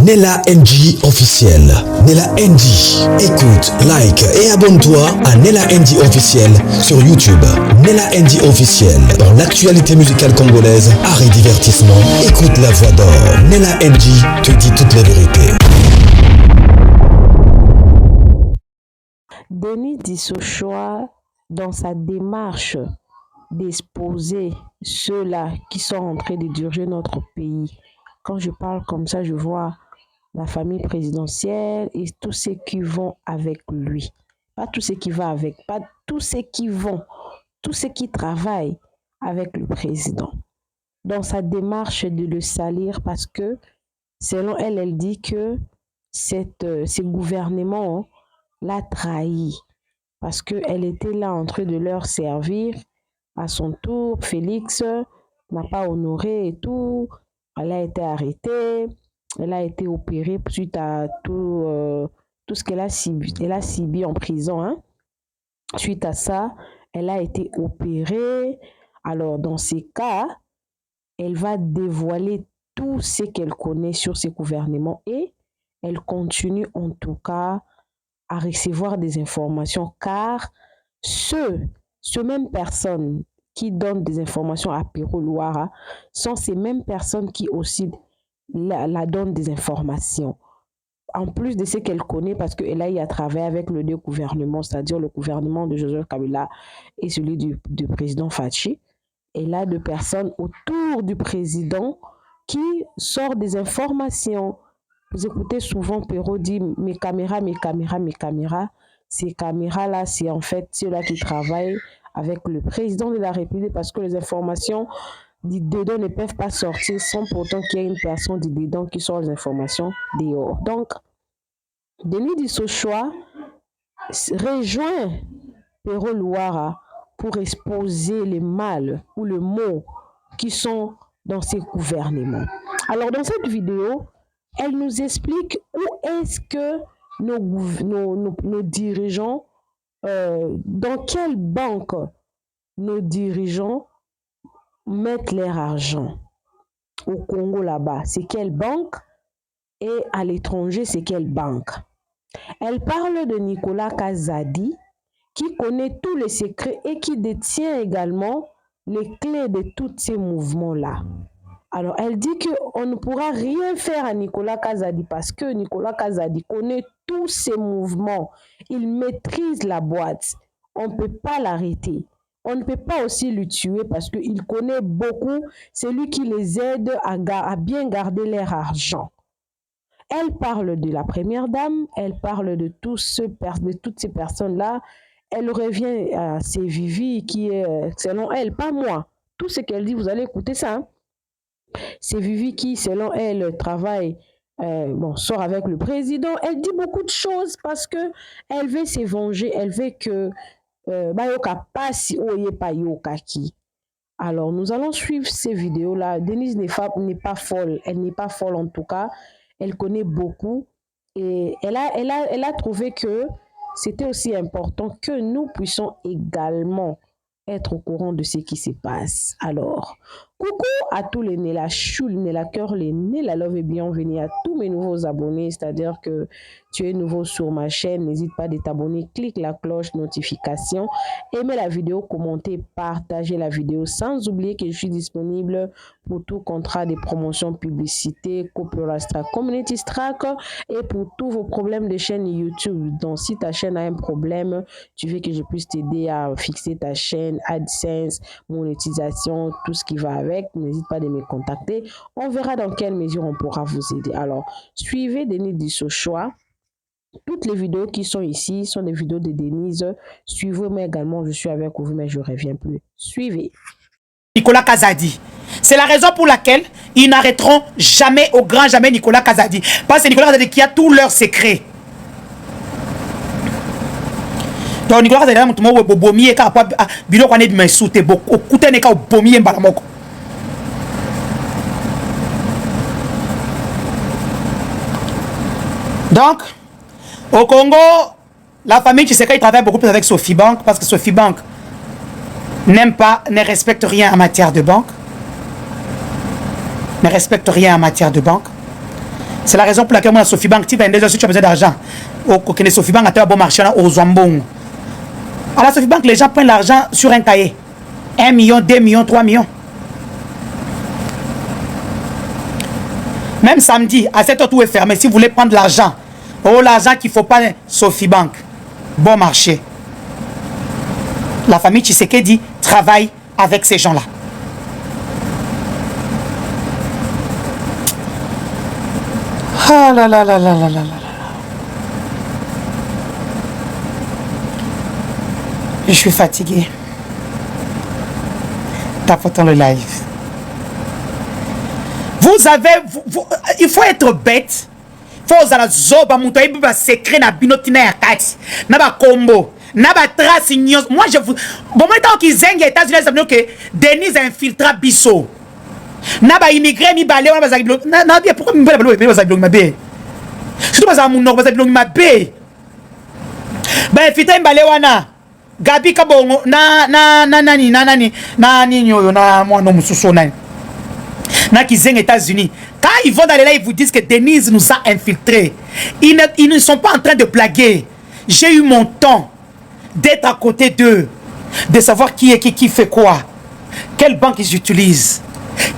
Nella NG officiel. Nella NG. Écoute, like et abonne-toi à Nella NG officiel sur YouTube. Nella NG officiel. Dans l'actualité musicale congolaise, art et divertissement, écoute la voix d'or. Nella NG te dit toutes les vérités. Denis Dissochoa, dans sa démarche d'exposer ceux-là qui sont en train de diriger notre pays. Quand je parle comme ça, je vois la famille présidentielle et tous ceux qui vont avec lui. Pas tous ceux qui vont avec, pas tous ceux qui vont, tous ceux qui travaillent avec le président. Dans sa démarche de le salir parce que, selon elle, elle dit que ce gouvernement l'a trahi parce qu'elle était là en train de leur servir. À son tour, Félix n'a pas honoré et tout. Elle a été arrêtée. Elle a été opérée suite à tout ce qu'elle a subi. Elle a subi en prison. Hein. Suite à ça, elle a été opérée. Alors, dans ces cas, elle va dévoiler tout ce qu'elle connaît sur ce gouvernement et elle continue en tout cas à recevoir des informations car ces mêmes personnes qui donnent des informations à Pero Luara sont ces mêmes personnes qui aussi la donnent des informations. En plus de ce qu'elle connaît, parce qu'elle a eu à travailler avec le deux gouvernements, c'est-à-dire le gouvernement de Joseph Kabila et celui du président Fachi, elle a deux personnes autour du président qui sortent des informations. Vous écoutez souvent Pero dire mes caméras. Ces caméras-là, c'est en fait ceux-là qui travaillent avec le président de la République parce que les informations du dedans ne peuvent pas sortir sans pourtant qu'il y ait une personne du dedans qui sort les informations dehors. Donc, Denis Dissochoa rejoint Pero Luara pour exposer les mal ou le mot qui sont dans ces gouvernements. Alors, dans cette vidéo, elle nous explique où est-ce que nos dirigeants, dans quelle banque nos dirigeants mettent leur argent. Au Congo là-bas, c'est quelle banque? Et à l'étranger, c'est quelle banque? Elle parle de Nicolas Kazadi, qui connaît tous les secrets et qui détient également les clés de tous ces mouvements-là. Alors, elle dit qu'on ne pourra rien faire à Nicolas Kazadi parce que Nicolas Kazadi connaît tous ces mouvements. Il maîtrise la boîte. On ne peut pas l'arrêter. On ne peut pas aussi le tuer parce qu'il connaît beaucoup. C'est lui qui les aide à bien garder leur argent. Elle parle de la première dame. Elle parle de toutes ces personnes-là. Elle revient à Vivi qui est, selon elle, pas moi. Tout ce qu'elle dit, vous allez écouter ça. Hein? C'est Vivi qui, selon elle, travaille, sort avec le président. Elle dit beaucoup de choses parce que elle veut se venger. Elle veut que Bayoka passe oye Bayoka qui. Alors, nous allons suivre ces vidéos-là. Denise n'est pas folle. Elle n'est pas folle en tout cas. Elle connaît beaucoup. Et elle a trouvé que c'était aussi important que nous puissions également être au courant de ce qui se passe. Alors, coucou à tous les Nella Choul, Nella Cœur, les Nella Love et bienvenue à tous mes nouveaux abonnés, c'est-à-dire que tu es nouveau sur ma chaîne, n'hésite pas à t'abonner, clique la cloche notification, aimez la vidéo, commentez, partagez la vidéo, sans oublier que je suis disponible pour tout contrat de promotion, publicité, copyright strike, community strike et pour tous vos problèmes de chaîne YouTube. Donc, si ta chaîne a un problème, tu veux que je puisse t'aider à fixer ta chaîne, AdSense, monétisation, tout ce qui va avec, n'hésite pas de me contacter. On verra dans quelle mesure on pourra vous aider. Alors, suivez Denis Dissochoa. Toutes les vidéos qui sont ici sont des vidéos de Denise. Suivez-moi également, je suis avec vous, mais je ne reviens plus. Suivez. Nicolas Kazadi. C'est la raison pour laquelle ils n'arrêteront jamais, au grand jamais, Nicolas Kazadi. Parce que c'est Nicolas Kazadi qui a tous leurs secrets. Donc Nicolas Kazadi, donc, au Congo, la famille Tshisekedi travaille beaucoup plus avec Sophie Bank parce que Sophie Bank n'aime pas, ne respecte rien en matière de banque. Ne respecte rien en matière de banque. C'est la raison pour laquelle moi, Sophie Bank, si tu as besoin d'argent, au Sophie Bank, tu as un bon marché aux Zambon. À la Sophie Bank, les gens prennent l'argent sur un cahier. 1 million, 2 millions, 3 millions. Même samedi, à 7h, tout est fermé. Si vous voulez prendre l'argent, l'argent qu'il ne faut pas, Sophie Bank, bon marché. La famille Tshisekedi travaille avec ces gens-là. Ah là là là là là là là. Je suis fatigué. Tapotons le live. Vous avez... il faut être bête. Il faut que zoba muto ibi secret na binotina ya kati. Na ba combo. Na ba trace nyos. Moi je vous... Bon moi tant qu'ils zengent États-Unis ça veut dire que Denise infiltra biso. Na ba immigré mi balé na ba zaglong. Na bien pourquoi mi balé ba zaglong ma bé. Surtout ba za mon nord ba zaglong ma bé. Ba infiltra mi balé wana. Gabi kabongo nani nyoyo na moi no mususo nani. Na kizeng États-Unis. Quand ils vont dans les lives, ils vous disent que Denise nous a infiltrés. Ils ne sont pas en train de blaguer. J'ai eu mon temps d'être à côté d'eux, de savoir qui est qui fait quoi, quelle banque ils utilisent,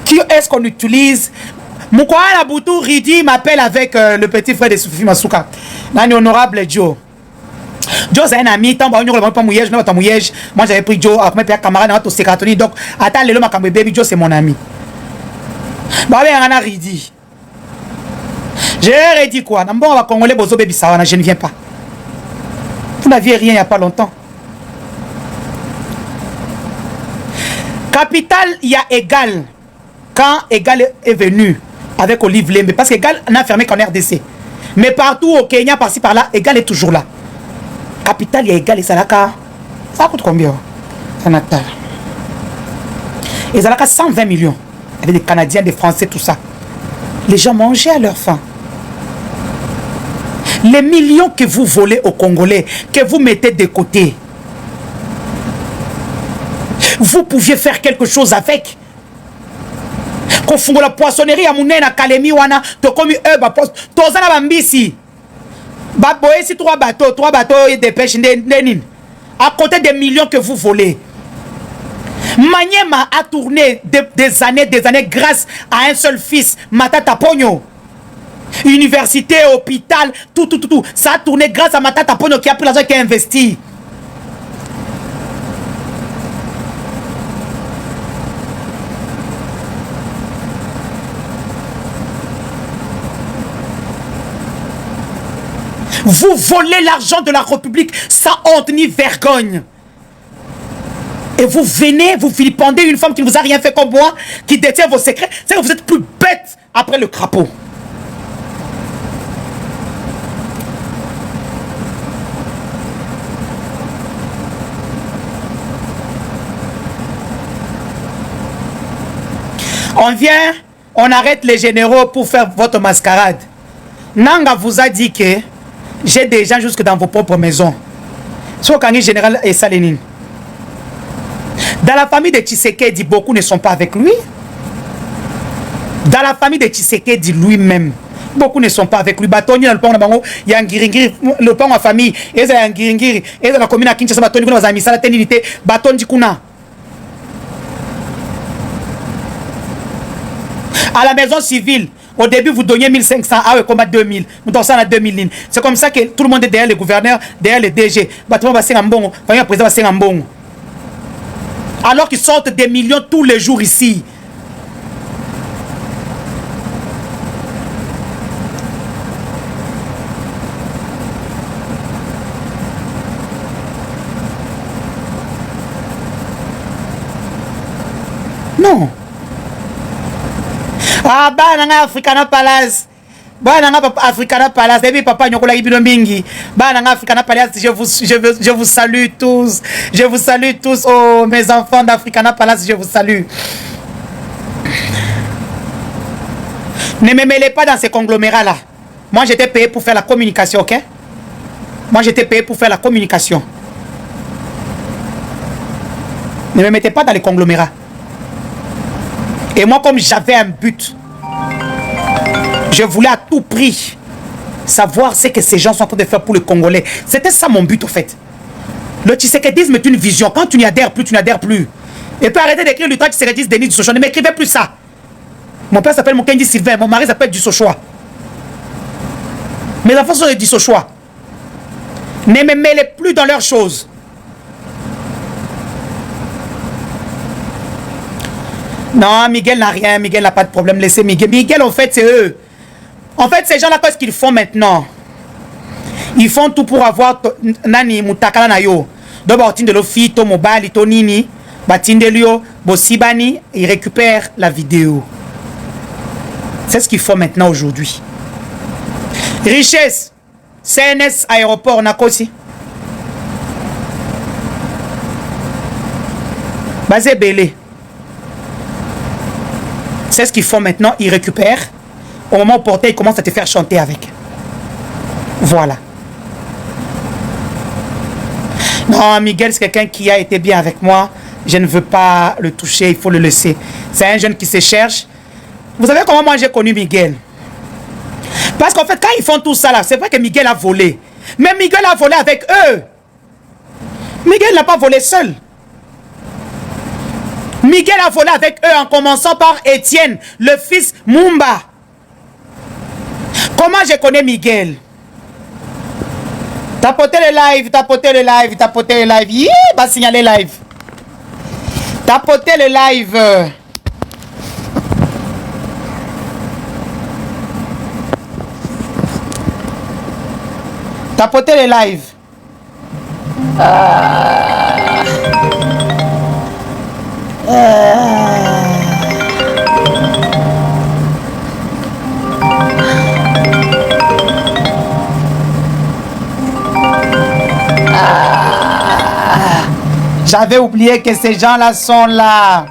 qui est-ce qu'on utilise. Moukoua Boutou Ridi m'appelle avec le petit frère de Soufi Masuka. Nani honorable Joe. Joe c'est un ami, tant moi j'avais pris Joe, après mes camarades dans notre secrétaire, donc attends le ma baby Joe c'est mon ami. Bah ben on a Ridi. J'ai dit quoi? N'importe on va Congolais bozo baby ça, je ne viens pas. Vous n'aviez rien il n'y a pas longtemps. Capital il y a Égal. Quand Égal est venu avec Olive Lembe, parce qu'Égal n'a fermé qu'en RDC. Mais partout au Kenya, par-ci par-là, Égal est toujours là. Capital il y a Égal et Salaka. Ça coûte combien? Ça n'a pas. Et Salaka 120 millions. Avec des Canadiens, des Français, tout ça. Les gens mangeaient à leur faim. Les millions que vous volez aux Congolais, que vous mettez de côté, vous pouviez faire quelque chose avec. Quand vous la poissonnerie à Mounena, Kalemi, Wana, tu comme eux, Tozana Bambisi. Baboye, si 3 bateaux et des pêches, à côté des millions que vous volez. Maniema a tourné des années grâce à un seul fils, Matata Pogno. Université, hôpital, tout. Ça a tourné grâce à Matata Pogno qui a pris l'argent qui a investi. Vous volez l'argent de la République sans honte ni vergogne. Et vous venez, vous vilipendez une femme qui ne vous a rien fait comme moi, qui détient vos secrets. C'est que vous êtes plus bête après le crapaud. On vient, on arrête les généraux pour faire votre mascarade. Nanga vous a dit que j'ai des gens jusque dans vos propres maisons. Soit quand il est général et Salénine. Dans la famille de Tshisekedi, beaucoup ne sont pas avec lui. Dans la famille de Tshisekedi lui-même, beaucoup ne sont pas avec lui. Batoni, le pont il y a un giringiri, le pont en famille, il y a un giringiri, il y a la commune à Kinshasa, Batoni, vous avez mis ça la ténilité, Batoni Kuna. À la maison civile, au début, vous donniez 1500, ah oui, comme à 2000. Vous donnez ça à 2000. C'est comme ça que tout le monde est derrière les gouverneurs, derrière les DG. Batoni va faire un bon, le président va faire un bon. Alors qu'ils sortent des millions tous les jours ici. Non. Ah, bah, nanga Africana Palace. Bah, nanga Africana Palace. Depuis papa, nyoko la ibino mingi. Bah, nanga Africana Palace. Je vous salue tous. Je vous salue tous. Oh, mes enfants d'Africana Palace, je vous salue. Ne me mêlez pas dans ces conglomérats-là. Moi, j'étais payé pour faire la communication, ok? Moi, j'étais payé pour faire la communication. Ne me mettez pas dans les conglomérats. Et moi, comme j'avais un but, Je voulais à tout prix savoir ce que ces gens sont en train de faire pour les Congolais. C'était ça mon but, au fait. Le tshisekidisme est une vision. Quand tu n'y adhères plus, tu n'adhères plus. Et puis arrêter d'écrire l'ultra tshisekidiste Denis Dussochoa. Ne m'écrivez plus ça. Mon père s'appelle Mokendi Sylvain. Mon mari s'appelle Dussochoa. Mes enfants sont des Dussochoa. Ne me mêlez plus dans leurs choses. Non, Miguel n'a rien. Miguel n'a pas de problème. Laissez Miguel. Miguel, en fait, c'est eux. En fait, ces gens-là, qu'est-ce qu'ils font maintenant? Ils font tout pour avoir Nani Mutakala na yo. Donc, de l'ofito, mobile, tonini, batindelio, bosibani, ils récupèrent la vidéo. C'est ce qu'ils font maintenant aujourd'hui. Richesse. CNS aéroport, on a quoi aussi? Basé Belé. C'est ce qu'ils font maintenant, ils récupèrent. Au moment où porté, ils commencent à te faire chanter avec. Voilà. Non, Miguel, c'est quelqu'un qui a été bien avec moi. Je ne veux pas le toucher, il faut le laisser. C'est un jeune qui se cherche. Vous savez comment moi j'ai connu Miguel? Parce qu'en fait, quand ils font tout ça là, c'est vrai que Miguel a volé. Mais Miguel a volé avec eux. Miguel n'a pas volé seul. Miguel a volé avec eux en commençant par Étienne, le fils Mumba. Comment je connais Miguel? Tapotez le live, tapotez le live, tapotez le live. Yeah, bah signaler live. Tapotez le live. Tapotez le live. J'avais oublié que ces gens-là sont là.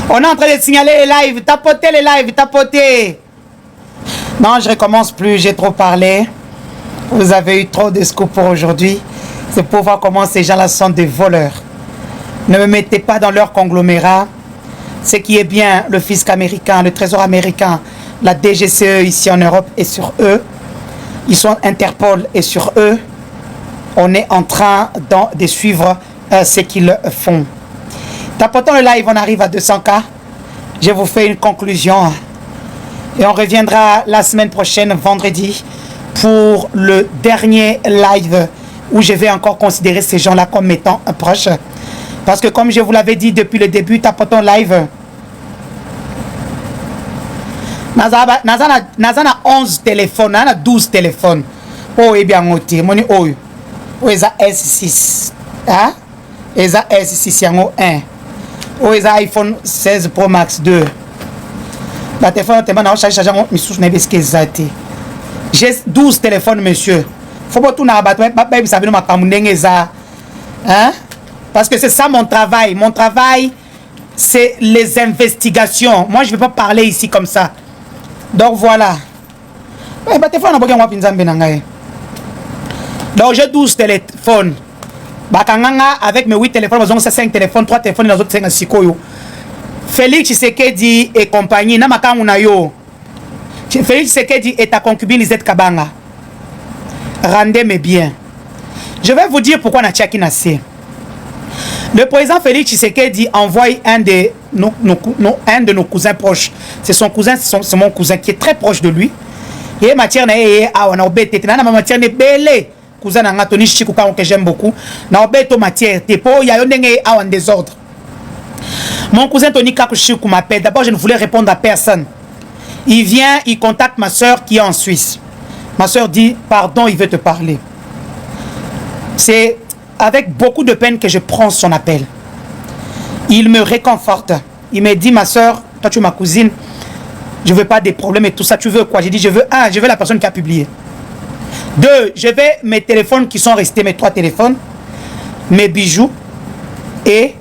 On est en train de signaler les lives. Tapotez les lives, tapotez. Non, je recommence plus, j'ai trop parlé. Vous avez eu trop de scoops pour aujourd'hui. C'est pour voir comment ces gens-là sont des voleurs. Ne me mettez pas dans leur conglomérat. Ce qui est bien, le fisc américain, le trésor américain, la DGCE ici en Europe est sur eux. Ils sont Interpol et sur eux. On est en train de suivre ce qu'ils font. Tapotons le live, on arrive à 200K. Je vous fais une conclusion. Et on reviendra la semaine prochaine, vendredi, pour le dernier live où je vais encore considérer ces gens-là comme étant proches. Parce que comme je vous l'avais dit depuis le début, tapotons live. Nazana 11 téléphones, Nazana 12 téléphones. Oh, et bien, moni oh. Oh, eza S6. Hein? Eza S6 yango 1. Oh, eza iPhone 16 Pro Max 2. La téléphone, j'ai 12 téléphones, monsieur. Faut pas tout n'abattre. Hein? Parce que c'est ça mon travail. Mon travail, c'est les investigations. Moi, je ne vais pas parler ici comme ça. Donc voilà. Donc j'ai 12 téléphones. Avec mes 8 téléphones, j'ai 5 téléphones, 3 téléphones, les autres 5 sikoyo. Félix Tshisekedi et compagnie, Félix Tshisekedi et ta concubine Lisette Kabanga. Rendez-moi bien. Je vais vous dire pourquoi on a tchaki nassé. Le président Félix Tshisekedi envoie un de nos cousins proches. C'est son cousin, c'est mon cousin qui est très proche de lui. Et matière on a obété. Matière belé. Cousin n'a Tony Chikuka que j'aime beaucoup. Na obéto matière. Tepo ya yondenge en désordre. Mon cousin Tony Kakushiku m'appelle. D'abord, je ne voulais répondre à personne. Il vient, il contacte ma soeur qui est en Suisse. Ma soeur dit, pardon, il veut te parler. C'est avec beaucoup de peine que je prends son appel. Il me réconforte. Il me dit, ma soeur, toi tu es ma cousine, je ne veux pas des problèmes et tout ça. Tu veux quoi? J'ai dit, je veux la personne qui a publié. 2, je vais mes téléphones qui sont restés, mes 3 téléphones, mes bijoux, et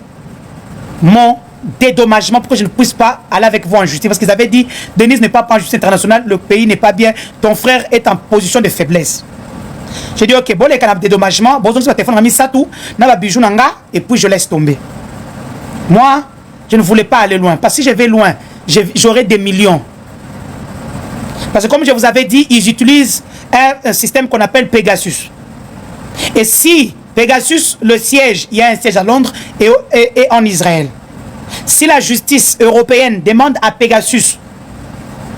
mon dédommagement pour que je ne puisse pas aller avec vous en justice. Parce qu'ils avaient dit, Denise n'est pas en justice internationale, le pays n'est pas bien, ton frère est en position de faiblesse. J'ai dit, ok, bon, les canaux de dédommagement, bon, je vais téléphone, mis ça tout, n'a bijou nanga, et puis je laisse tomber. Moi, je ne voulais pas aller loin, parce que si je vais loin, j'aurai des millions. Parce que comme je vous avais dit, ils utilisent un système qu'on appelle Pegasus. Et si Pegasus, le siège, il y a un siège à Londres et en Israël. Si la justice européenne demande à Pegasus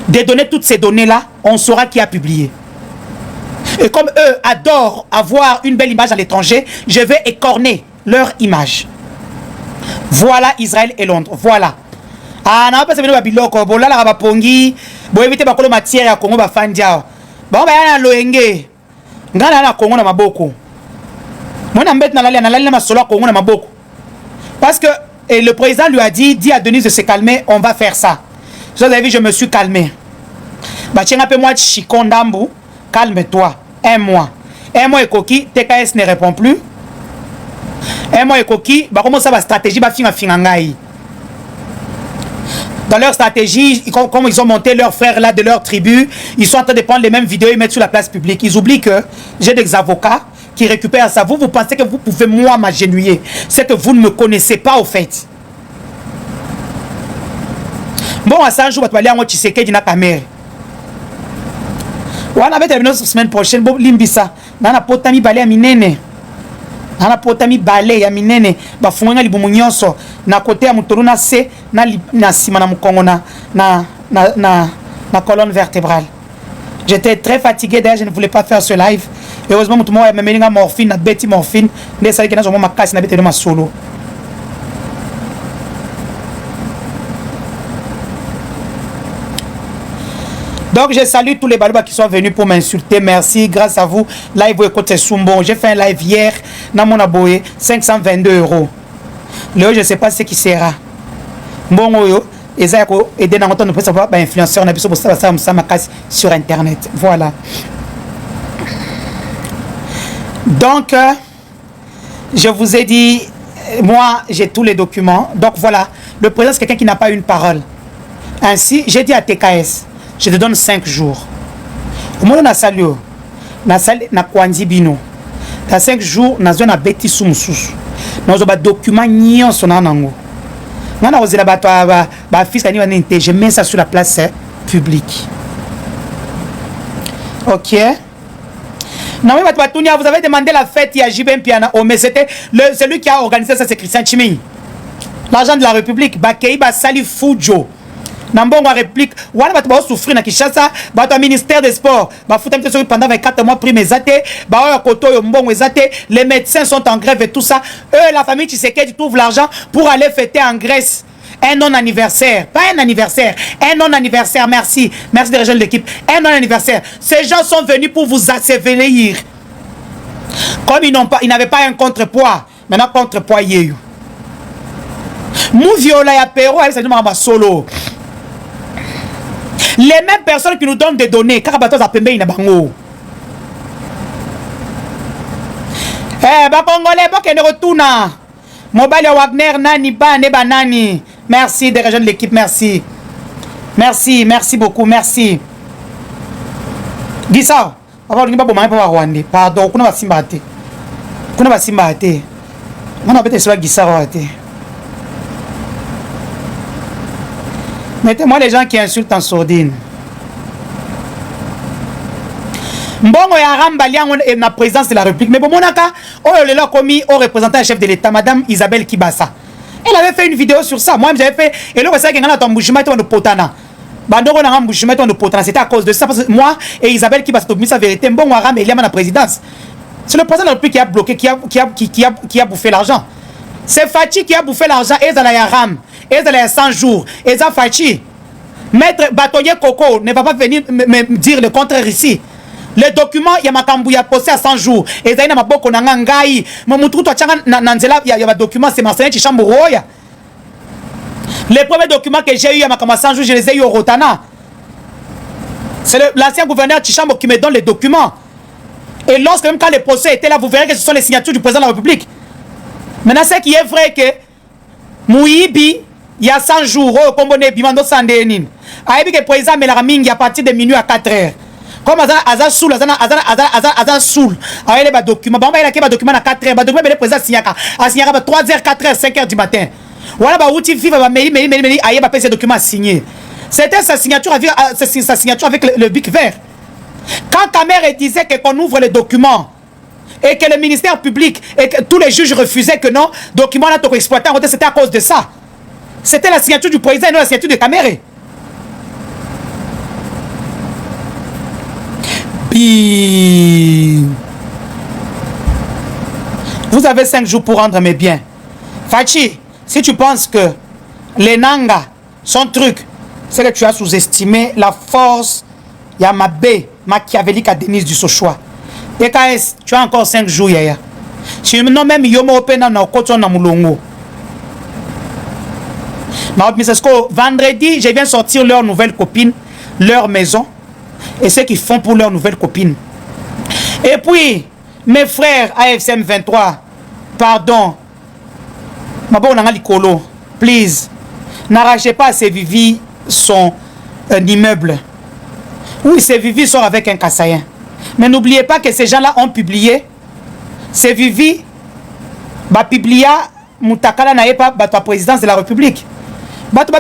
de donner toutes ces données-là, on saura qui a publié. Et comme eux adorent avoir une belle image à l'étranger, je vais écorner leur image. Voilà Israël et Londres. Voilà. Ah, non, pas se venir à Biloko. Bola la rabapongi. Bo éviter bakolo matière à Congo bafandia. Bon, bah, yana loenge. Ngana na Congo na maboko. Moi, na mbet na lali na masolo Congo na maboko. Parce que le président lui a dit à Denise de se calmer, on va faire ça. Vous avez vu, je me suis calmé. Bah, tiens, un peu moi, Chikondambu, calme-toi. Un mois et Koki, TKS ne répond plus. Un mois et Koki, bah, comment ça va stratégie, bah, fingangai. Dans leur stratégie, comme ils ont monté leurs frères là de leur tribu, ils sont en train de prendre les mêmes vidéos et mettre sur la place publique. Ils oublient que j'ai des avocats qui récupèrent ça. Vous pensez que vous pouvez moi m'agenouiller. C'est que vous ne me connaissez pas au fait. Bon, à 100 jours, tu vas aller à moi, tu sais qu'il y a une caméra. On avait terminé la semaine prochaine. Bon, limbisa. Nana potami balé à minene. Nana potami balé à minene. Ba funga libumu nyonso. Na côté à mutoruna se na sima na mukongo na colonne vertébrale. J'étais très fatigué d'ailleurs, je ne voulais pas faire ce live. Heureusement, tout le monde m'a mis la morphine, la bête morphine. Mais ça, il y a ma casse, na bête de ma solo. Donc, je salue tous les balobas qui sont venus pour m'insulter. Merci. Grâce à vous, live écoute Sumbon. J'ai fait un live hier. Dans mon aboye, 522 €. Là, je ne sais pas ce qui sera. Bon, et ça, aider dans notre savoir, influenceur, on a besoin de ça sur Internet. Voilà. Donc, je vous ai dit, moi, j'ai tous les documents. Donc, voilà. Le président, c'est quelqu'un qui n'a pas une parole. Ainsi, j'ai dit à TKS, je te donne 5 jours. Au moins, on a salué. Na Kwanzi Bino. Dans 5 jours, on a besoin de bêtis sous moussous. Nous avons des documents nions sur nango. Nous avons des fils qui je mets ça sur la place publique. Ok. Non, mais vous avez demandé la fête, il y a Jibem Piana. Oh, mais c'était celui qui a organisé ça, c'est Christian Chiming. L'argent de la République, Bakei Basali Fujo. Nambongo réplique, wana bato ba souffrir na Kinshasa, bato ministère des sports, ba futa mte pendant 24 mois prime ezate, ba oya koto yo mbongo ezate, les médecins sont en grève et tout ça. Eux la famille Tshisekedi trouve l'argent pour aller fêter en Grèce un non-anniversaire, pas un anniversaire, un non-anniversaire, merci. Merci de rejoindre l'équipe. Un non-anniversaire. Ces gens sont venus pour vous assévérir. Comme ils n'avaient pas un contrepoids, maintenant contrepoids yéyu. Mou viola ya pero, elle s'est dit ma solo. Les mêmes personnes qui nous donnent des données, Karabatos a pembe inabango. Eh, ba Congolais, ba kene retourna. Mobile Wagner, nani ba, ne banani. Merci de rejoindre l'équipe, merci. Merci, merci beaucoup, merci. Dis ça. Pardon, kuna basimba te. Kuna basimba te. On a peut-être soit Gissaro te. Mettez-moi les gens qui insultent en sourdine. Mbongo ya Rambali et la présidence de la République. Mais bon, monaka, oh, le l'a commis au représentant chef de l'État, Madame Isabelle Kibasa. Elle avait fait une vidéo sur ça. Moi, j'avais fait. Et là, c'est que ton bouchement de potana. Bandoro na bouchement de potana. C'était à cause de ça. Parce que moi et Isabelle Kibasa, mis sa vérité. Mbongo ya Rambali et la présidence. C'est le président de la République qui a bloqué, qui a bouffé l'argent. C'est Fachi qui a bouffé l'argent. Et ça la Ram. Et ça la 100 jours. Et ça Fachi. Maître Batoye Koko ne va pas venir me dire le contraire ici. Le document, il y a ma cambouille posté à 100 jours. Et ça y a ma boko nangangai. Mon moutrou, toi, nanzela, il y a un document, c'est Marseille qui chambre roya. Les premiers documents que j'ai eu à ma cambouille 100 jours, je les ai eu au Rotana. C'est l'ancien gouverneur Chichambo qui me donne les documents. Et lorsque même quand les procès étaient là, vous verrez que ce sont les signatures du président de la République. Maintenant, ce qui est vrai que Mouibi, il y a 100 jours, oh, comme on est bimando sandénin. Aïbi que président mais la mingi à partir de minuit à 4 heures. Comme Aza Soul, Aza Soul, avec les documents, il a des documents à 4 heures, document le président signaka, à signaka 3 heures, 4 heures, 5 heures du matin. Voilà, bah, où tu vis, bah, mais, aïe, bah, ces documents à signer. C'était sa signature avec le bic vert. Quand Kamere disait qu'on ouvre les documents, et que le ministère public et que tous les juges refusaient que non, document là, exploité, c'était à cause de ça. C'était la signature du président et non la signature de Kamere. Vous avez 5 jours pour rendre mes biens. Fachi, si tu penses que les Nanga, son truc, c'est que tu as sous-estimé la force Yamabé, machiavélique à Denise du Sochoa. DKS, tu as encore 5 jours, yaya. Si non même Yomo Opena na Okoton na Moulongo. Vendredi, je viens sortir leur nouvelle copine, leur maison, et ce qu'ils font pour leur nouvelle copine. Et puis, mes frères AFCM 23, pardon, please, n'arrachez pas ces Vivi son immeuble. Oui, ces Vivi sont avec un Kassayen. Mais n'oubliez pas que ces gens-là ont publié. Ces Vivi, publia Moutakala n'a pas la présidence de la République.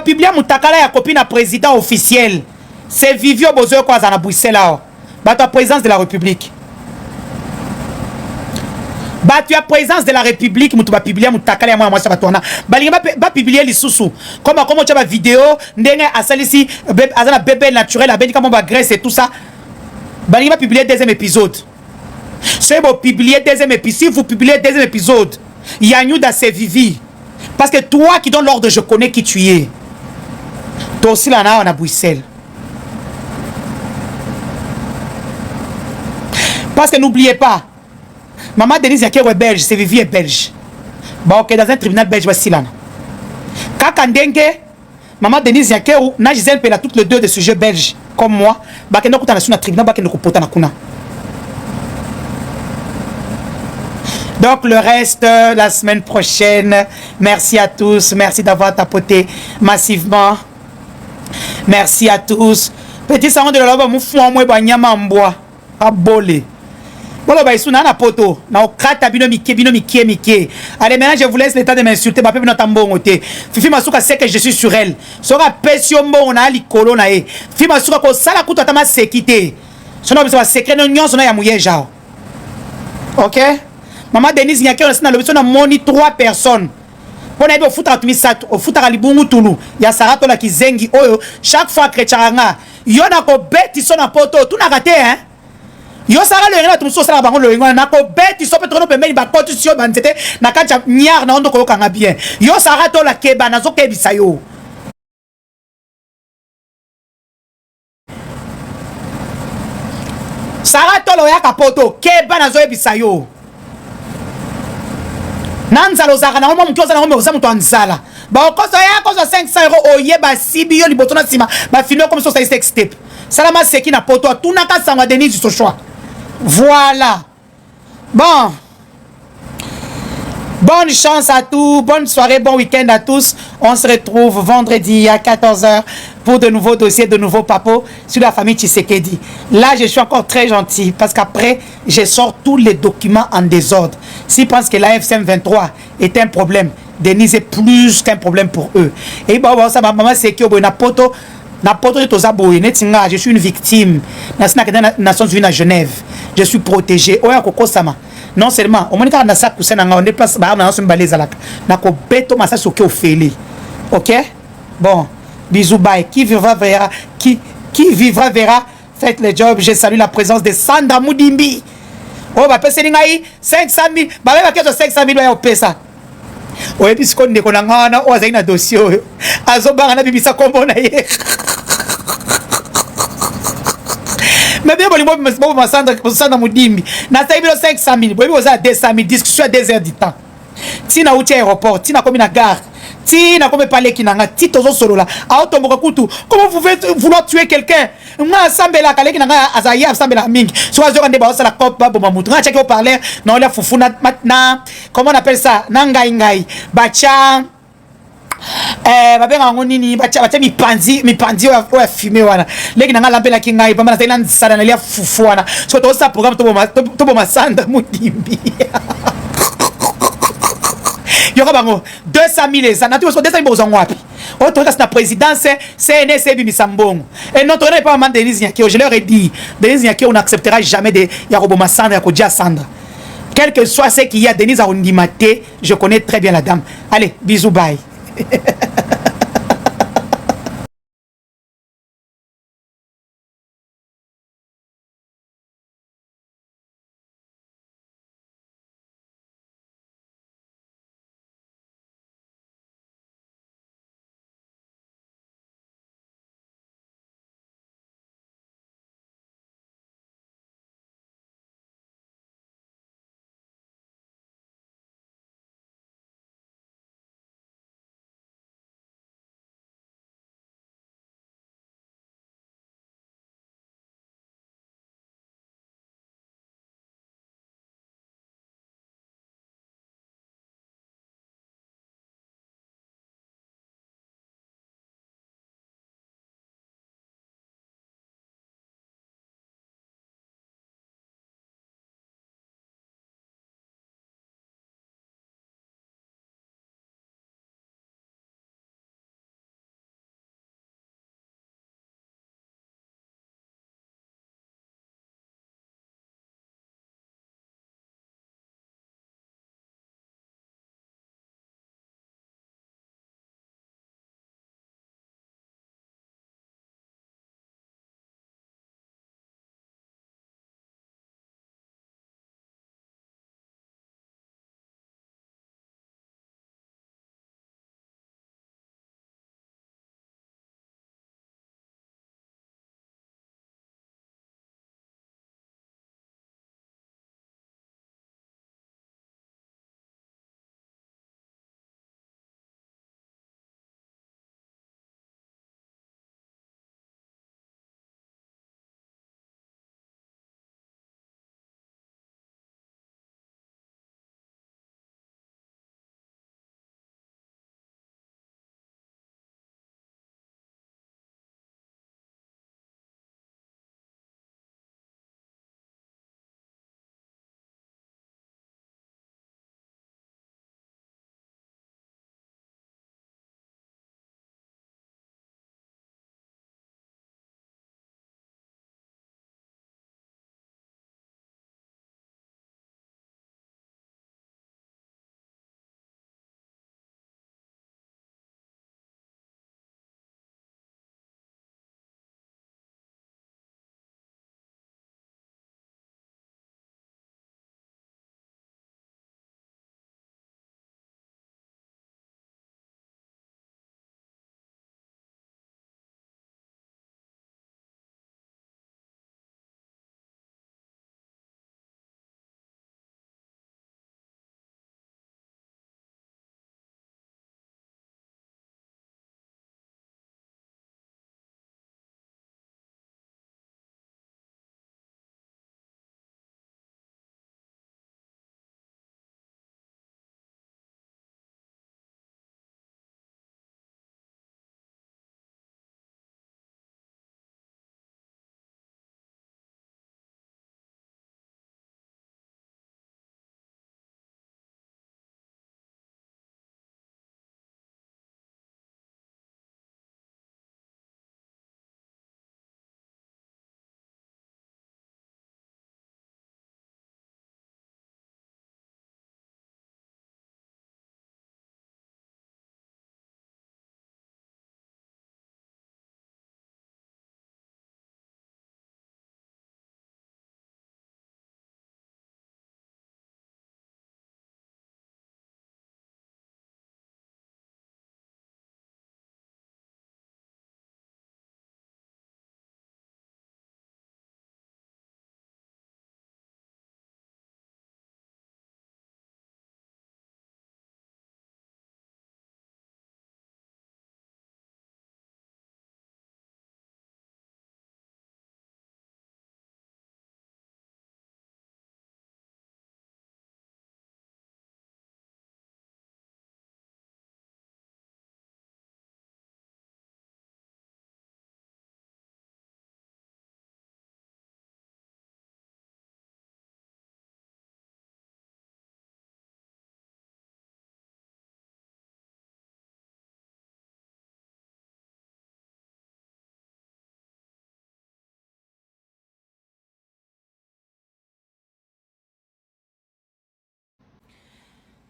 Publia Moutakala ya copine à président officiel. C'est Vivi au besoin quoi à Bruxelles la présidence de la République. Tu as présidence de la République, tu vas publier Moutakala ya moi ça va tourner. Va publier les sous-sous. Comment tu as vidéo, ndenge asalisi azana bébé naturel, a comment va graisse et tout ça. Il va publier deuxième épisode. Si vous publiez deuxième épisode, si vous publiez deuxième épisode, il y a nous dans ces vivi. Parce que toi qui donnes l'ordre, je connais qui tu es. Toi aussi là, on a Bruxelles. Parce que n'oubliez pas, Maman Denise Yakew est belge, c'est Vivi est belge. Bon, ok, dans un tribunal belge, voici là. Kakandengue, Maman Denise Yakew, na Gisèle Pela, toutes les deux de sujets belges, comme moi, bakeno kuta na suna tribunal, bakeno kupota na kuna. Donc le reste, la semaine prochaine. Merci à tous, merci d'avoir tapoté massivement. Merci à tous. Petit salon de la moufou en moi, banyama en bois, à bolé. Voilà, bah, ils na poto. Na okata bino miki. Allez, maintenant, je vous laisse le temps de m'insulter. Ma peuple n'entend bon côté. Fifi Masuka sait que je suis sur elle. Sera pression bon, on a l'icolo na e. Fifi Masuka ko sala kuta tama sécurité. Son nom c'est secret non nyon, son ya mouye jao. Ok? Maman Denise Nyake, on a moni 3 personnes. On a dit au foot à Tumisat, au foot à Libungu Toulou. Il y a Sarato la qui zengi. Oh, chaque fois que Tcharanga, il y en a ko bête, ils sont en poto. Tout n'a raté, hein? Yo sara le ngana tumso sara bango le ngana na ko beti so petro no pemeli ba constitution banzete na kacha nyar na ondo ko kanga bien yo sara to la keba na zo kebisa yo sara to lo ya kapoto keba na zo ebisa yo nanzalo zaka na omo mkyoza na omo oza mtu anzala ba okoso ya koso 500 € oye ba sibi yo liboto na sima ba filmer comme ça c'est sex step salama seki na poto tuna ka sangwa Denise so choix. Voilà. Bon. Bonne chance à tous. Bonne soirée, bon week-end à tous. On se retrouve vendredi à 14h pour de nouveaux dossiers, de nouveaux papos sur la famille Tshisekedi. Là, je suis encore très gentil parce qu'après, je sors tous les documents en désordre. S'ils pensent que la FCM 23 est un problème, Denise est plus qu'un problème pour eux. Et bon, ça, ma maman, c'est que poto. Je suis une victime. Nations Unies à Genève. Je suis protégé. Non seulement, on déplace ok? Bon, bisous, bye. Qui vivra verra. Faites le job. Je salue la présence de Sandra Moudimbi. Oh, bah, 500 000. Bah, 500 000 au pesa. Oui, puisqu'on est un dossier. Azobara bibisa kombo na ye. Mais bien, bon, Sandra Moudimbi. Na taibilo 500 000. Boy, vous avez 200 000. Discussion à 2 heures du temps. Tina outi aéroport. Tina comme na gare. Tina comme parler kinanga. Tito solo là. Automboka kutu. Comment vous pouvez vouloir tuer quelqu'un? Moi, Sambela Kale kinanga Azaya Sambela Ming. Soit je rende la cop ba mutra. Check au parler. Non, la foufou na. Comment on appelle ça? Nangai ngai. Bacha. babenga ngo nini bacha mipanzi oya fumer wana leki nanga lampela ki ngai pamba nazali na nsala na lia fufu wana so tosa programme tobo masanda mutimbi yoko bango 200 000 eza na tu so 200 000 bozango wapi o to na présidence CNC bimisa mbongo et notre n'est pas man Denise Nyakio, je leur ai dit Denise Nyakio, on n'acceptera jamais de Yarobo Massandra Yakodia Sandra quel que soit ce qu'il y a. Denise Arundimate, je connais très bien la dame. Allez, bisous, bye.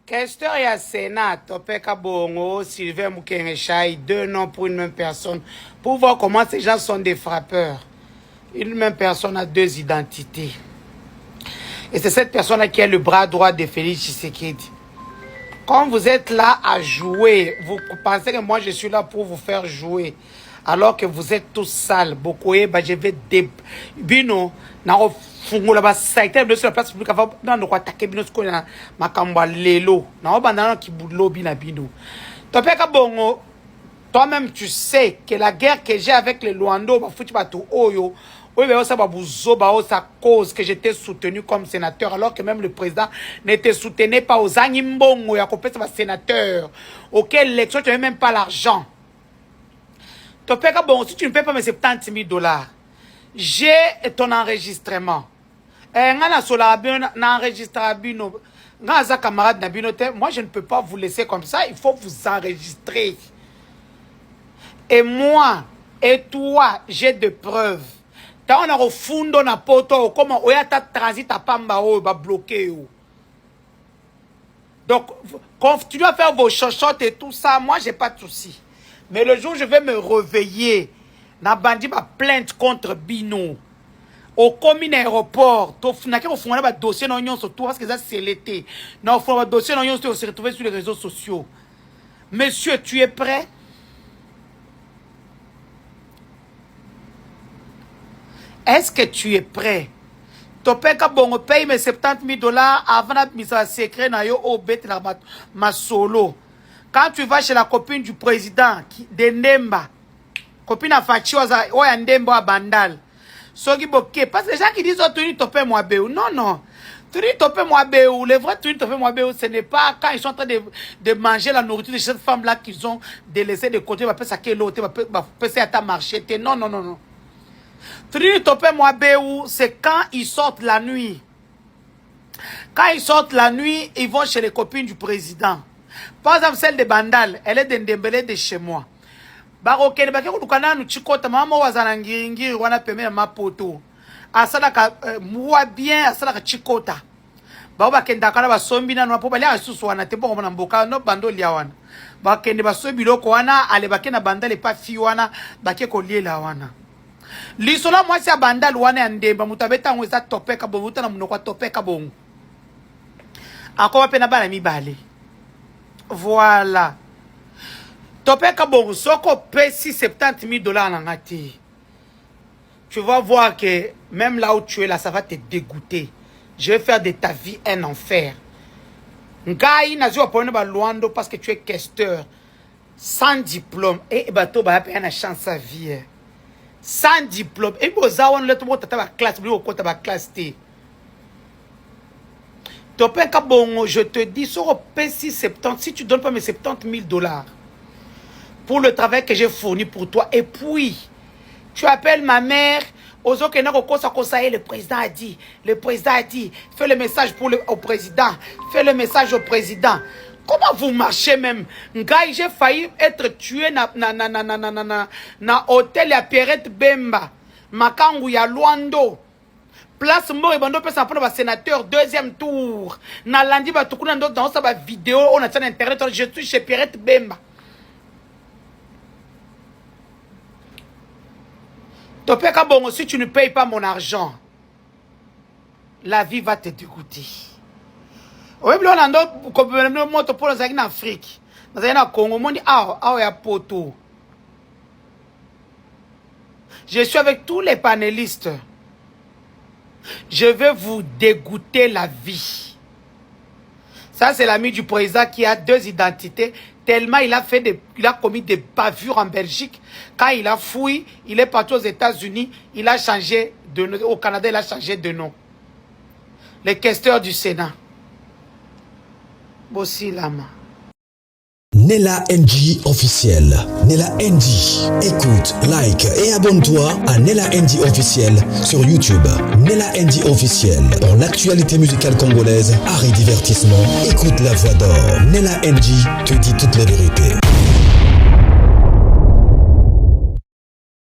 Question et à Sénat, Topeka Bongo, Sylvain Moukenechai, 2 noms pour une même personne. Pour voir comment ces gens sont des frappeurs. Une même personne a 2 identités. Et c'est cette personne-là qui est le bras droit de Félix Tshisekedi. Quand vous êtes là à jouer, vous pensez que moi je suis là pour vous faire jouer. Alors que vous êtes tous sales. Beaucoup, je vais Bino, fungola ba saite de sur la place publique avant dans quoi attaquer bino ko na makamba lelo na obandana ki bulobi na bino. Topeka Bongo, toi-même tu sais que la guerre que j'ai avec les Luando ba futi bato oyo oui mais ça ba buzo ba sa cause que j'étais soutenu comme sénateur alors que même le président n'était soutenu pas aux Angimbongo ya kopesa ba sénateur auquel l'élection tu n'avais même pas l'argent. Topeka Bongo, si tu ne payes pas mes $70,000, j'ai ton enregistrement. Moi je ne peux pas vous laisser comme ça, il faut vous enregistrer. Et moi et toi, j'ai des preuves. Quand on a au fond na poto, comment on a ta transit à pamba va bloquer. Donc, continuez à faire vos chochottes et tout ça, moi j'ai pas de souci. Mais le jour où je vais me réveiller, na bandi ma plainte contre Bino. Au commune aéroport, tu n'as qu'à faire un dossier dans l'union surtout parce que ça c'est l'été. Non, il faut un dossier dans l'union surtout se retrouver sur les réseaux sociaux. Monsieur, tu es prêt? Est-ce que tu es prêt? Topeka Bongo paye mes $70,000 avant la mise en secret na yo au bet ma solo. Quand tu vas chez la copine du président de Ndemba, copine à Fachiwaza, ou à Ndemba à Bandal. Sogi Boké, parce que les gens qui disent, oh, tu topé moi béou. Non, non. Tu topé moi béou. Les vrais tu topé moi béou, ce n'est pas quand ils sont en train de manger la nourriture de cette femme-là qu'ils ont délaissé de côté, va faire ça qu'elle l'autre, va passer à ta marché. Non, non, non, non. Tu topé moi béou, c'est quand ils sortent la nuit. Quand ils sortent la nuit, ils vont chez les copines du président. Par exemple, celle de Bandal, elle est d'Ndembele de chez moi. Barokene baki kulukana nu chikota mama wazana ngiri wana pemena mapoto asala ka muwa bien asala ka chikota ba bakenda kana basombi na no poba lia susu wana te bongo na mboka no bando lia wana bakende basobi loko wana ale bakena bandale pa fi wana bake ko liela wana lisola mwasi ya bandal wana ya Ndemba mutabeta ngweza Topeka Bongo na munoko Topeka Bongo akoba pena bana mibale voilà. Topeka Bongo, soko paye $70,000 en ngati. Tu vas voir que même là où tu es là, ça va te dégoûter. Je vais faire de ta vie un enfer. Ngai nazi wa pone ba Luando parce que tu es questeur sans diplôme et bato ba payer une chance à vie. Sans diplôme et boza on le to tata ba classe bi ko ta ba classe T. Topeka Bongo, je te dis soko paye 70 si tu donnes pas mes $70,000 pour le travail que j'ai fourni pour toi. Et puis, tu appelles ma mère, le président a dit, fais le message au président, fais le message au président. Comment vous marchez même? J'ai failli être tué na hôtel à Pierrette Bemba, Makangu ya Luando. Place Mori Bando peut s'en prendre au sénateur, 2e tour. Na landi ba tukuna dans sa vidéo, on a sur internet, je suis chez Pierrette Bemba. Topeka Bongo, si tu ne payes pas mon argent, la vie va te dégoûter. Oui, on a un moto pour les en Afrique. Dans un Congo, on dit ah, ya poto. Je suis avec tous les panélistes. Je vais vous dégoûter la vie. Ça, c'est l'ami du président qui a 2 identités. Tellement il a commis des bavures en Belgique. Quand il a fouillé, il est parti aux États-Unis. Il a changé de nom. Au Canada, il a changé de nom. Les questeurs du Sénat. Bossi Lama. Nella NG officiel. Nella NG. Écoute, like et abonne-toi à Nella NG officiel sur YouTube. Nella NG officiel. Pour l'actualité musicale congolaise, art et divertissement, écoute la voix d'or. Nella NG te dit toutes les vérités.